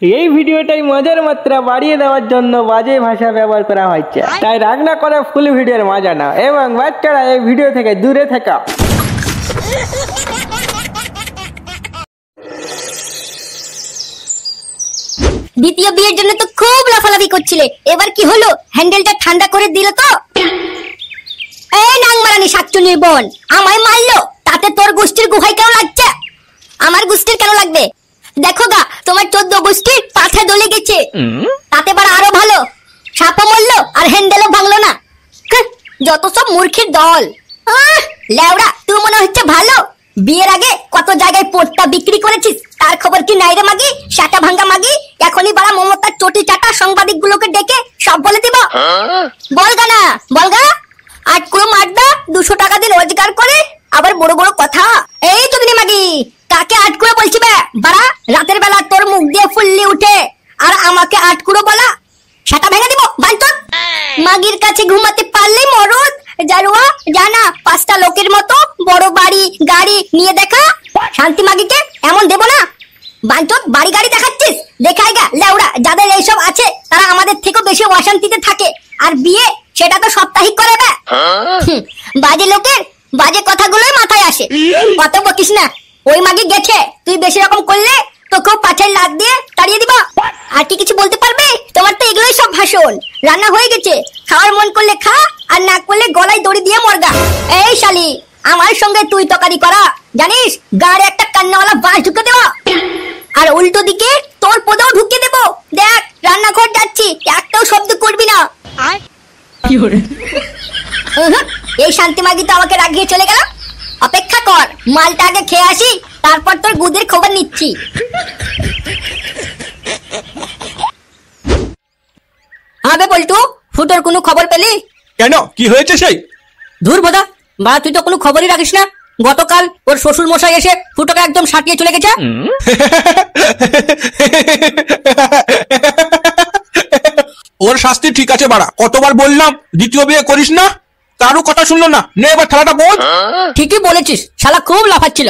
এই ভিডিওটাই মজার মাত্রা বাড়িয়ে দেওয়ার জন্য বাজে ভাষা ব্যবহার করা হচ্ছে, তাই রাগ না করে ফুল ভিডিওর মজা নাও এবং বাচ্চারা এই ভিডিও থেকে দূরে থাকো। দ্বিতীয় বিয়ের জন্য তো খুব লাফালাফি করছিলে, এবার কি হলো? হ্যান্ডেলটা ঠান্ডা করে দিল তো? এই নাংমারানি শাকচুনির বোন, আমায় মারলো, তাতে তোর গোষ্ঠীর গুহায় কেন লাগছে? আমার গোষ্ঠীর কেন লাগবে? দেখো গা, তোমার 14 গোষ্ঠীর পাঠা দলে গেছে, তাতে বার আরো ভালো, সাপও মরলো আর হ্যান্ডেলও ভাঙলো না। যত সব মূর্খের দল। লেওড়া, তুই মনে হচ্ছে ভালো, বিয়ের আগে কত জায়গায় পোটটা বিক্রি করেছিস, তার খবর কি নাই রে মাগি? সাটা ভাঙ্গা মাগি, এখনই বাড়া মমতার চটি চাটা সাংবাদিক গুলোকে ডেকে সব বলে দিব। বলগা না, বলগা। 8 কুড়ো মারদা 200 টাকা দিয়ে রোজগার করে আবার বড় বড় কথা। এই তো দিনে মাগি, কাকে 8 কুড়ো বলছি বে? বাড়া রাতের বেলা তোর মুখ দিয়ে ফুললি উঠে আর আমাকে 8 কুড়ো বলা? সাটা ভেঙে দিব বাঞ্চত। মাগির কাছে ঘুমাতে পারলেই মরদ। জারুয়া জানা 5টা লোকের মতো বড় বাড়ি গাড়ি নিয়ে দেখা। শান্তি মাগিকে এমন দেব না। বাঞ্চত বাড়ি গাড়ি দেখাচ্ছিস? দেখাই গা লেউড়া, যাদের এইসব আছে তারা আমাদের থেকেও বেশি অশান্তিতে থাকে, আর বিয়ে সেটা তো সাপ্তাহিক করে বে। বাজে লোকের বাজে কথাগুলোই মাথায় আসে। কত বকিস না, ওই মাগি গেছে, তুই বেশি রকম করলে তোকেও পাছের লাত দিয়ে তাড়িয়ে দিব। আর কি কিছু বলতে পারবে? তোমার তো এগুলোই সব ভাষণ। রান্না হয়ে গেছে, খাওয়ার মন করলে খা, আর না করলে গলায় দড়ি দিয়ে মরগা। এই শালি, আমার সঙ্গে তুই তকারি করা জানিস, গাড়ে একটা কান্নাওয়ালা বাঁশ ঢুকে দেওয়া, আর উল্টো দিকে তোর পদেও ঢুকে দেব। দেখ রান্নাঘর যাচ্ছি, একটাও শব্দ করবি না। এই শান্তি মাগি তো আমাকে রাগিয়ে চলে গেল। অপেক্ষা কর, মালটা আগে খেয়ে আসি, তারপর তোর গুদের খবর নিচ্ছি। আবে বলটু, ফুটোর কোনো খবর পেলি? কেন, কি হয়েছে? সেই ধুর বোধা, বা তুই তো কোনো খবরই রাখিস না। গতকাল ওর শ্বশুর মশাই এসে ফুটোকে একদম সাটিয়ে চলে গেছে। ওর শাস্তি ঠিক আছে বাড়া, কতবার বললাম দ্বিতীয় বিয়ে করিস না, তারও কথা শুনলো না। নে এবার খেলাটা বল। ঠিকই বলেছিস, শালা খুব লাফাচ্ছিল।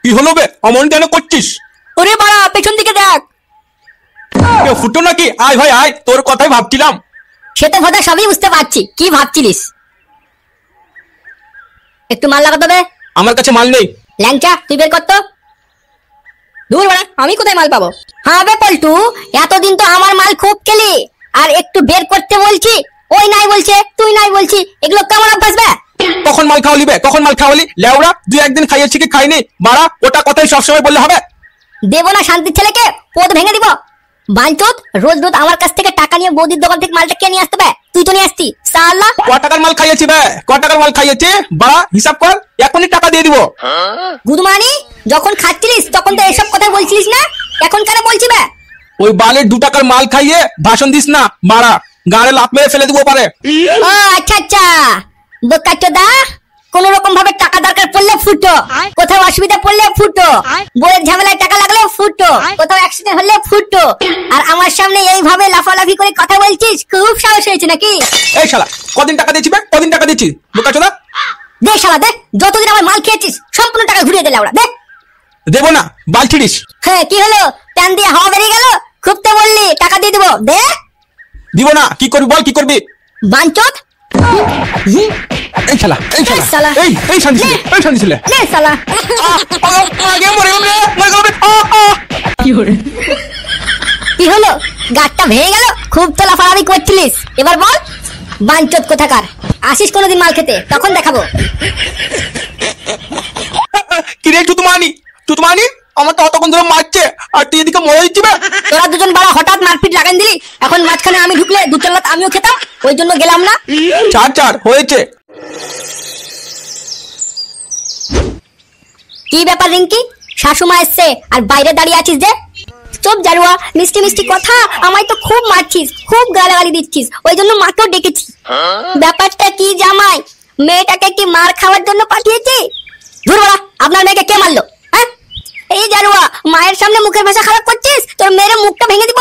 কি হলো বে, অমন কেন করছিস? ওরে বাড়া, পেছন দিকে দেখ। ফুটো নাকি? আয় ভাই আয়, তোর কথাই ভাবছিলাম। সে তো কথা সবই বুঝতে পারছি, কি ভাবছিলিস? একটু মাল লাগাতে হবে। আমার কাছে মাল নেই। ল্যাংচা, তুই বের কর তো। দূর বাড়া, আমি কোথায় মাল পাবো? হ্যাঁ বে পল্টু, এতদিন তো আমার মাল খুব খেলি, আর একটু বের করতে বলছি, ওই নাই বলছে, তুই নাই বলছি, এগুলো কেমন অভ্যাস বে? কখন মাল খাওয়ালি বে, কখন মাল খাওয়ালি? লেওড়া, 2-1 দিন খাইয়েছি কি খাইনি? বাড়া ওটা কথাই সবসময় বললে হবে? দেব না শান্তির ছেলেকে, পদ ভেঙে দিব। বাঞ্চত, রোজ রোজ আমার কাছ থেকে টাকা নিয়ে বৌদির দোকান থেকে মালটা কে নিয়ে আসতে বে? তুই তো নিয়ে আসতি সালা। ক টাকার মাল খাইয়েছি বে, ক টাকার মাল খাইয়েছি? বাড়া হিসাব কর, এখনই টাকা দিয়ে দিব। গুদমানি, যখন খাচ্ছিলিস তখন তো এসব কথা বলছিলিস না, এখন কেন বলছি বে? ওই বালের 2 টাকার মাল খাইয়ে ভাষণ দিস না বাড়া, গাড়ে লাফ মেরে ফেলে দিব পারে। ও আচ্ছা আচ্ছা, বোকাচোদা, কোন রকম ভাবে টাকা দরকার পড়লে ফুটো, কোথাও অসুবিধা পড়লে ফুটো, বইয়ের ঝামেলায় টাকা লাগলে ফুটো, কোথাও অ্যাক্সিডেন্ট হলে ফুটো, আর আমার সামনে এইভাবে লাফালাফি করে কথা বলছিস, খুব সাহস হয়েছে নাকি? এই শালা, কদিন টাকা দিয়েছি বে, কদিন টাকা দিচ্ছি? বোকাচোদা দে শালা দে, যতদিন আমার মাল খেয়েছিস সম্পূর্ণ টাকা ঘুরিয়ে দিলে ওরা দে। দেবো না, বাল ছিড়িস। হ্যাঁ কি হলো, প্যান দিয়ে হাওয়া বেরিয়ে গেল? খুব তো বললি টাকা দিয়ে দেবো, দে। দিব না, কি করবি বল, কি করবি? বাঞ্চত, এই শালা, এই শালা, এই শান্তি ছেলে, এই শান্তি ছেলে। নে শালা। আগে মরে গেল রে, মরে গেল রে। কি হলো, গাটটা ভেঙে গেল? খুব তো লাফালাফি করছিলিস, এবার বল। বাঞ্চত কোথাকার, আসিস কোনোদিন মাল খেতে, তখন দেখাবো। কি রে চুতমানি, চুতমানি, আমার তো অতক্ষণ ধরে মারছে, আর তুই এদিকে মরে দিচ্ছি বে। তোরা দুজন বাড়া হঠাৎ মারপিট লাগান দিলি, এখন মাঝখানে আমি ঢুকলে 2-4 লাত আমিও খেতাম, ওই জন্য গেলাম না। ছাড় হয়েছে। কি ব্যাপার রিঙ্কি, শাশুমা এসছে আর বাইরে দাঁড়িয়ে আছিস যে? চুপ জারুয়া, মিষ্টি মিষ্টি কথা, আমায় তো খুব মারছিস, খুব গালাগালি দিচ্ছিস, ওই জন্য মাকেও ডেকেছি। ব্যাপারটা কি জামাই, মেয়েটাকে কি মার খাওয়ার জন্য পাঠিয়েছি? ধুর বাড়া, আপনার মেয়েকে কে মারলো? হ্যাঁ, এই জারুয়া, মায়ের সামনে মুখের ভাষা খারাপ করছিস, তোর মেয়ের মুখটা ভেঙে দিব।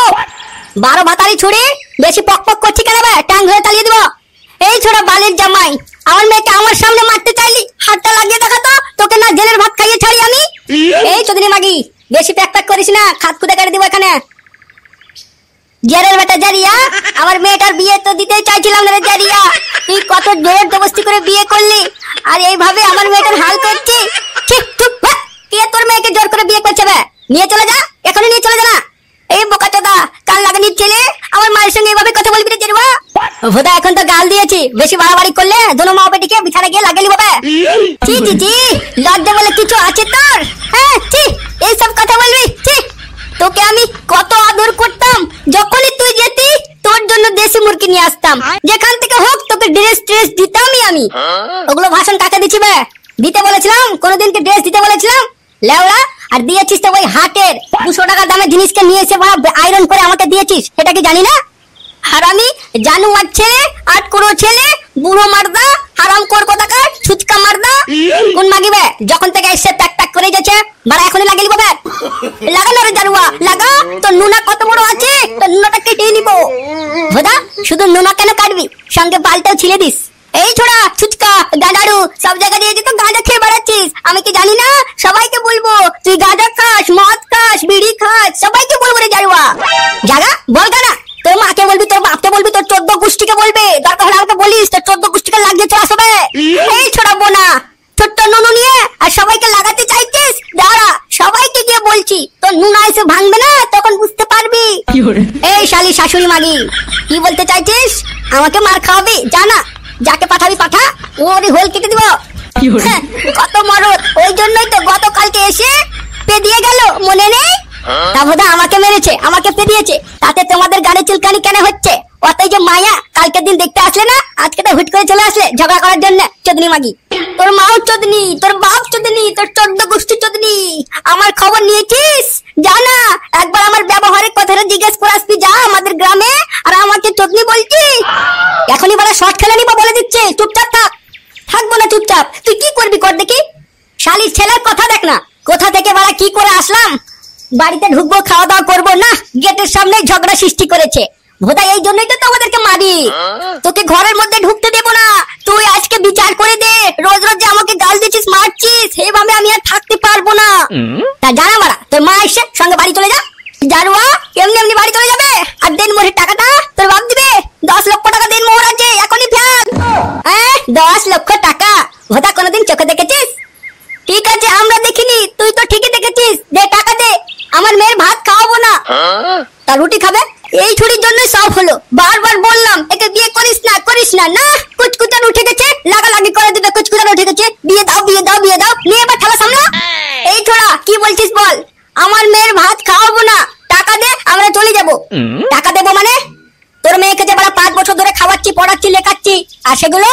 12 ভাতারি ছুড়ে বেশি পক পক করছি কেন বে, টাং ধরে তালিয়ে দিব। এই ছোড়া বালের জামাই, আমার মেয়েকে আমার সামনে মারতে চাইলি, হাতটা লাগিয়ে দেখা তো, তোকে না জেলের ভাত খাইয়ে ছাড়ি আমি। এই চোদনী মাগি, বেশি প্যাক প্যাক করিস না, খাত খুদে কেটে দিব এখানে। জারের বেটা জারিয়া, আমার মেয়েটার বিয়ে তো দিতেই চাইছিলাম না রে জারিয়া, তুই কত জোর জবরদস্তি করে বিয়ে করলি, আর এইভাবে আমার মেয়েটার হাল করছি। কে তোর মেয়েকে জোর করে বিয়ে করছে বে? নিয়ে চলে যা, এখনই নিয়ে চলে যা না। এই বোকাচোদা, কাল লাগানির ছেলে, আমার মায়ের সঙ্গে এইভাবে কথা বলবি রে জারুয়া? ভোদা এখন তো গাল দিয়েছি, বেশি বাড়াবাড়ি করলে দোনো মা বেটিকে বিছানা গিয়ে লাগিয়ে নিব বে। ছি ছি ছি, লজ্জা বলে কিছু আছে তোর? হ্যাঁ ছি, এইসব কথা বলবি? ছি, তোকে আমি কত আদর করতাম, যখনই তুই যেতি তোর জন্য দেশি মুরগি নিয়ে আসতাম, যেখান থেকে হোক তোকে ড্রেস ট্রেস দিতামই আমি। ওগুলো ভাষণ কাকে দিচ্ছি বে? দিতে বলেছিলাম? কোনোদিনকে ড্রেস দিতে বলেছিলাম? লেওড়া, আর দিয়েছিস তো ওই হাটের 200 টাকা দামের জিনিসকে নিয়ে এসে আয়রন করে আমাকে দিয়েছিস, সেটা কি জানি না? হারামি জানুয়ার ছেলে, আটকুড়ো ছেলে, বুড়ো মারদা, হারাম কর কোথাকার, ছুচকা মারদা। কোন মাগিবে? যখন থেকে এসে প্যাক প্যাক করে যাচ্ছে, বাড়া এখনই লাগিয়ে নিব ব্যাগ। লাগা না রে জারুয়া, লাগা। তোর নুনা কত বড় আছে, তোর নুনাটা কেটে নিব। ভোদা, শুধু নুনা কেন কাটবি, সঙ্গে বালটাও ছিলে দিস। এই ছোড়া, ছুচকা, গাঁজারু, সব জায়গা দিয়ে তো গাঁজা খেয়ে বেড়াচ্ছিস, আমি কি জানি না? সবাইকে বলবো তুই গাঁজা খাস, মদ খাস, বিড়ি খাস, সবাইকে বলবো রে জারুয়া। জাগা, বল না। তোর মাকে বলবি, তোর বাপকে বলবি, তোর 14 গোষ্ঠীকে বলবে, দরকার হলে আমাকে বলিস, তোর 14 গোষ্ঠীকে লাগিয়ে চলে আসবে। এই ছোড়া বোনা, ছোট্ট নুনু নিয়ে আর সবাইকে লাগাতে চাইছিস? দাঁড়া, সবাইকে গিয়ে বলছি, তোর নুনা এসে ভাঙবে না, তখন বুঝতে পারবি। এই শালি শাশুড়ি মাগি, কি বলতে চাইছিস? আমাকে মার খাওয়াবি? জানা, যাকে পাঠাবি পাঠা, ওরই হোল কেটে দিব। কত মরদ, ওই জন্যই তো গতকালকে এসে পেদিয়ে গেল, মনে নেই? তা বোধা আমাকে মেরেছে, আমাকে পেদিয়েছে, তাতে তোমাদের গাড়ি চুলকানি কেন হচ্ছে? অতই যে মায়া, কালকের দিন দেখতে আসলে না, আজকে তো হুট করে চলে আসলে ঝগড়া করার জন্য। চোদনি মাগি, তোর মাও চোদনি, তোর বাপ চোদনি, তোর 14 গোষ্ঠী চোদনি। আমার খবর নিয়েছিস? জানা, একবার আমার ব্যবহারের কথাটা জিজ্ঞেস করে আসবি যা আমাদের গ্রামে, আর আমাকে চোদনি বলছি। এখনই বলে শর্ট খেলে নিবো বলে দিচ্ছে, চুপচাপ থাক। থাকবো না চুপচাপ, তুই কি করবি কর দেখি। শালির ছেলের কথা দেখ না, কোথা থেকে বলা কি করে আসলাম, বাড়িতে ঢুকবো, খাওয়া দাওয়া করবো না, গেটের সামনে ঝগড়া সৃষ্টি করেছে। ভোদা, এই জন্যই তো আমাদেরকে মারি, তোকে ঘরের মধ্যে ঢুকতে দেবো না। তুই আজকে বিচার করে দে, রোজ রোজ যে আমাকে গাল দিচ্ছিস, মারছিস, সেইভাবে আমি আর থাকতে পারবো না। তা জানা বাড়া, তোর মা এসে সঙ্গে বাড়ি চলে যা। জারুয়া, এমনি এমনি বাড়ি চলে যাবে, আর দেন মোহরের টাকাটা তোর বাপ দিবে। 10 লক্ষ টাকা দেন মোহর আছে, এখনই ফেল। 10 লক্ষ টাকা? ভোদা, কোনোদিন চোখে দেখেছিস? ঠিক আছে, আমরা দেখিনি, তুই তো ঠিকই দেখেছিস। দে টাকা দে, আমার মেয়ের ভাত খাওয়াবো না। তা রুটি খাবে? এই ছুরির জন্যই সব হলো, বারবার বললাম একে বিয়ে করিস না, করিস না, না কুচকুচান উঠে গেছে, লাগালাগি করে দিবে, কুচকুচান উঠে গেছে, বিয়ে দাও, বিয়ে দাও, বিয়ে দাও, নিয়ে এবার ঠেলা সামলা। এই ছোড়া, কি বলছিস বল? আমার মেয়ের ভাত খাওয়াবো না, টাকা দে, আমরা চলে যাবো। টাকা দেবো মানে? তোর মেয়েকে যে 5 বছর ধরে খাওয়াচ্ছি, পড়াচ্ছি, লেখাচ্ছি, আর সেগুলো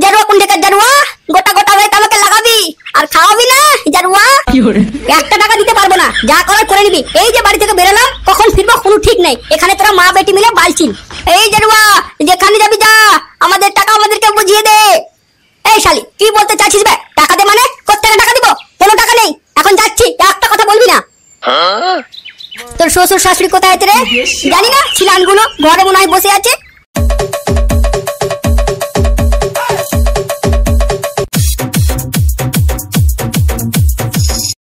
জারুয়া কোন টাকা? জারুয়া, গোটা গোটা হয়ে আমাকে লাগাবি আর খাওয়াবি না? জারুয়া, 1 টাকা দিতে পারবো না, যা করার করে নিবি। এই যে বাড়ি থেকে বেরোলাম, কখন ফিরবো কোনো ঠিক নাই, এখানে তোরা মা বেটি মিলে বালছিন। এই জারুয়া, যেখানে যাবি যা, আমাদের টাকা আমাদেরকে বুঝিয়ে দে। এই শালি, কি বলতে চাচ্ছিস বে? টাকা দে মানে? কোত্থেকে টাকা দিব? কোনো টাকা নেই, এখন যাচ্ছি, একটা কথা বলবি না। তোর শ্বশুর শাশুড়ি কোথায় আছে রে? জানি না, ছিলানগুলো ঘরে মনে হয় বসে আছে।